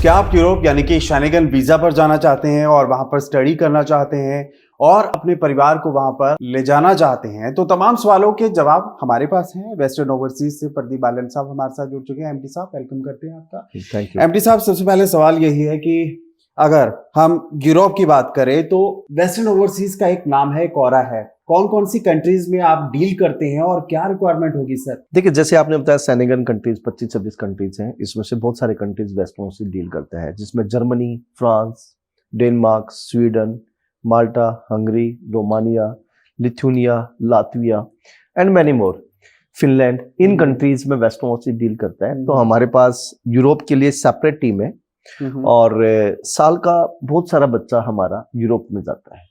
क्या आप यूरोप यानी कि शेंगेन वीजा पर जाना चाहते हैं और वहां पर स्टडी करना चाहते हैं और अपने परिवार को वहां पर ले जाना चाहते हैं, तो तमाम सवालों के जवाब हमारे पास हैं। वेस्टर्न ओवरसीज से प्रदीप बालन साहब हमारे साथ जुड़ चुके हैं। एमटी साहब, वेलकम करते हैं आपका। Thank you. एमटी साहब, सबसे पहले सवाल यही है कि अगर हम यूरोप की बात करें तो वेस्टर्न ओवरसीज का एक नाम है, कोरा है। कौन कौन सी कंट्रीज में आप डील करते हैं और क्या रिक्वायरमेंट होगी सर? देखिए, जैसे आपने बताया शेंगेन कंट्रीज 25-26 कंट्रीज हैं, इसमें से बहुत सारे कंट्रीज वेस्टर्न से डील करते हैं, जिसमें Germany, France, Denmark, Sweden, Malta, Hungary, Romania, Lithuania, Latvia and many more, Finland. In countries में वेस्टर्न से डील करता है। तो हमारे पास यूरोप के लिए सेपरेट टीम है और साल का बहुत सारा बच्चा हमारा यूरोप में जाता है।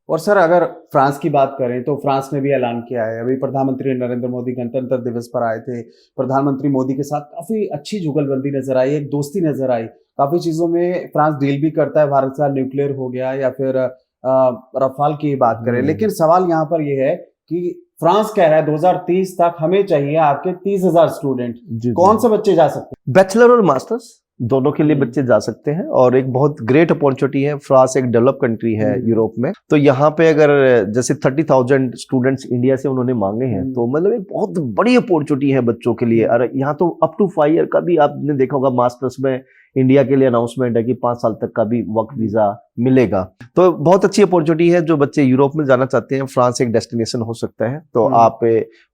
और सर, अगर फ्रांस की बात करें तो फ्रांस ने भी ऐलान किया है, अभी प्रधानमंत्री नरेंद्र मोदी गणतंत्र दिवस पर आए थे। प्रधानमंत्री मोदी के साथ काफी अच्छी जुगलबंदी नजर आई, एक दोस्ती नजर आई। काफी चीजों में फ्रांस डील भी करता है, भारत का न्यूक्लियर हो गया या फिर रफाल की बात करें। लेकिन सवाल यहाँ पर यह है कि फ्रांस कह रहा है 2030 तक हमें चाहिए आपके 30,000 स्टूडेंट। कौन से बच्चे जा सकते हैं? बैचलर और मास्टर्स दोनों के लिए बच्चे जा सकते हैं और एक बहुत ग्रेट अपॉर्चुनिटी है। फ्रांस एक डेवलप कंट्री है यूरोप में, तो यहाँ पे अगर जैसे 30,000 स्टूडेंट्स इंडिया से उन्होंने मांगे हैं, तो मतलब एक बहुत बड़ी अपॉर्चुनिटी है बच्चों के लिए। और यहाँ तो अप टू 5 ईयर का भी आपने देखा होगा, मास्टर्स में इंडिया के लिए अनाउंसमेंट है कि 5 साल तक का भी वर्क वीजा मिलेगा। तो बहुत अच्छी अपॉर्चुनिटी है। जो बच्चे यूरोप में जाना चाहते हैं, फ्रांस एक डेस्टिनेशन हो सकता है। तो आप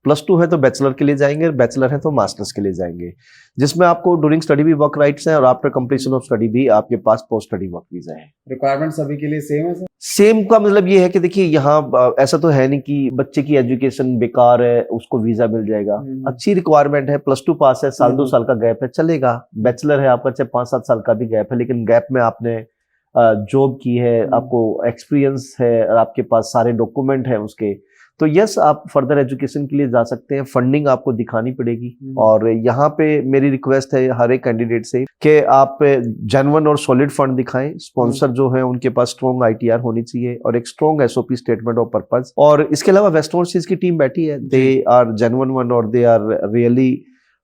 +2 है तो बैचलर के लिए जाएंगे, बैचलर है तो मास्टर्स के लिए जाएंगे, जिसमें आपको ड्यूरिंग स्टडी भी वर्क राइट्स हैं और आफ्टर कंप्लीशन ऑफ स्टडी भी आपके पास पोस्ट स्टडी वर्क वीजा है। रिक्वायरमेंट सभी के लिए सेम है सर? सेम का मतलब ये है कि देखिए, यहाँ ऐसा तो है नहीं कि बच्चे की एजुकेशन बेकार है उसको वीजा मिल जाएगा। अच्छी रिक्वायरमेंट है, +2 पास है, साल 2 साल का गैप है, चलेगा। बैचलर है आपका, चाहे 5-7 साल का भी गैप है, लेकिन गैप में आपने जॉब की है, आपको एक्सपीरियंस है और आपके पास सारे डॉक्यूमेंट है उसके, तो यस, आप फर्दर एजुकेशन के लिए जा सकते हैं। फंडिंग आपको दिखानी पड़ेगी। और यहाँ पे मेरी रिक्वेस्ट है हर एक कैंडिडेट से कि आप जेन्युइन और सॉलिड फंड दिखाएं। स्पॉन्सर जो है उनके पास स्ट्रॉन्ग ITR होनी चाहिए और एक strong SOP, statement of purpose. और इसके अलावा वेस्ट ओवरसीज की टीम बैठी है, दे आर जेन्युइन वन और they are really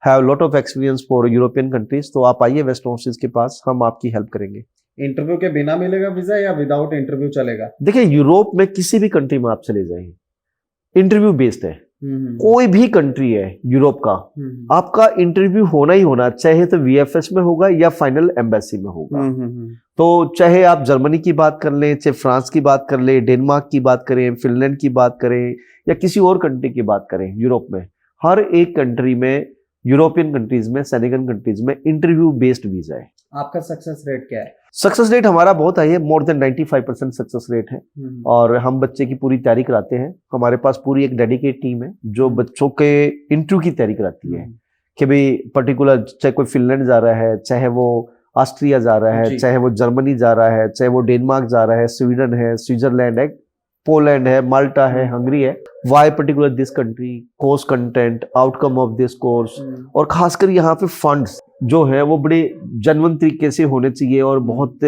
have lot of experience for European countries. तो आप आइए वेस्ट ओवरसीज के पास, हम आपकी हेल्प करेंगे। इंटरव्यू के बिना मिलेगा वीजा या विदाउट इंटरव्यू चलेगा? देखिए, यूरोप में किसी भी कंट्री में आप चले जाइए, इंटरव्यू बेस्ड है। कोई भी कंट्री है यूरोप का, आपका इंटरव्यू होना ही होना, चाहे तो VFS में होगा या फाइनल एम्बेसी में होगा। तो चाहे आप जर्मनी की बात कर लें, चाहे फ्रांस की बात कर लें, डेनमार्क की बात करें, फिनलैंड की बात करें या किसी और कंट्री की बात करें, यूरोप में हर एक कंट्री में, यूरोपियन कंट्रीज में, शेंगेन कंट्रीज में इंटरव्यू बेस्ड वीजा है। आपका सक्सेस रेट क्या है? सक्सेस रेट हमारा बहुत हाई है, मोर देन 95% सक्सेस रेट है। और हम बच्चे की पूरी तैयारी कराते हैं। हमारे पास पूरी एक डेडिकेट टीम है जो बच्चों के इंटरव्यू की तैयारी कराती है कि भाई पर्टिकुलर, चाहे कोई फिनलैंड जा रहा है, चाहे वो ऑस्ट्रिया जा रहा है, चाहे वो जर्मनी जा रहा है, चाहे वो डेनमार्क जा रहा है, स्वीडन है, स्विट्जरलैंड है, पोलैंड है, माल्टा है, हंगरी है, why particular this country, course content, outcome of this course. और खासकर यहाँ पे फंड्स जो है वो बड़े जेन्युइन तरीके से होने चाहिए और बहुत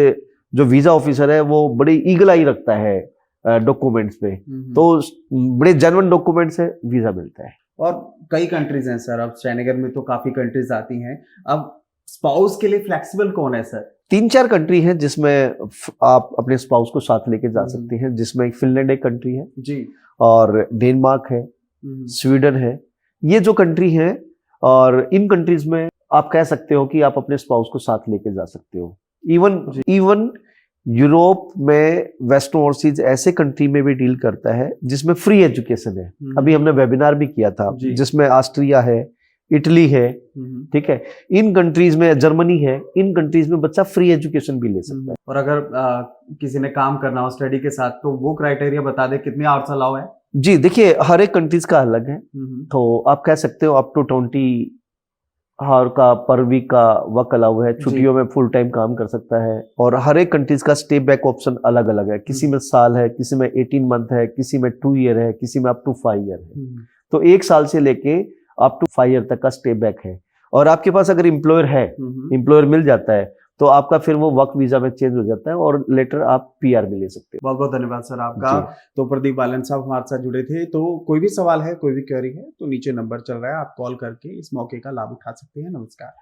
जो वीजा ऑफिसर है वो बड़े ईगल आई रखता है डॉक्यूमेंट्स पे, तो बड़े जेन्युइन डॉक्यूमेंट्स है, वीजा मिलता है। और कई कंट्रीज हैं सर, अब शेंगेन में तो काफी कंट्रीज आती हैं। अब स्पाउस के लिए फ्लेक्सिबल कौन है सर? 3-4 कंट्री है जिसमें आप अपने स्पाउस को साथ लेके जा सकते हैं, जिसमें फिनलैंड एक कंट्री है जी, और डेनमार्क है, स्वीडन है, ये जो कंट्री है। और इन कंट्रीज में आप कह सकते हो कि आप अपने स्पाउस को साथ लेके जा सकते हो। इवन यूरोप में वेस्ट ओवरसीज ऐसे कंट्री में भी डील करता है जिसमें फ्री एजुकेशन है। अभी हमने वेबिनार भी किया था जिसमें ऑस्ट्रिया है, इटली है, ठीक है, इन कंट्रीज में, जर्मनी है, इन कंट्रीज में बच्चा फ्री एजुकेशन भी ले सकता है। और अगर किसी ने काम करना हो स्टडी के साथ, तो वो क्राइटेरिया बता दे कितने आवर्स अलाउ है? जी देखिए, हर एक कंट्रीज का अलग है। तो आप कह सकते हो अप टू 20 आवर का पर वीक का वर्क अलाउ है। छुट्टियों में फुल टाइम काम कर सकता है। और हर एक कंट्रीज का स्टे बैक ऑप्शन अलग अलग है। किसी में साल है, किसी में 18 मंथ है, किसी में 2 ईयर है, किसी में अप टू 5 ईयर है। तो 1 साल से लेके अप टू 5 ईयर तक का स्टे बैक है। और आपके पास अगर एम्प्लॉयर है, एम्प्लॉयर मिल जाता है, तो आपका फिर वो वर्क वीजा में चेंज हो जाता है और लेटर आप PR भी ले सकते हो। बहुत बहुत धन्यवाद सर आपका। तो प्रदीप बालन साहब हमारे साथ जुड़े थे। तो कोई भी सवाल है, कोई भी क्वेरी है, तो नीचे नंबर चल रहा है, आप कॉल करके इस मौके का लाभ उठा सकते हैं। नमस्कार।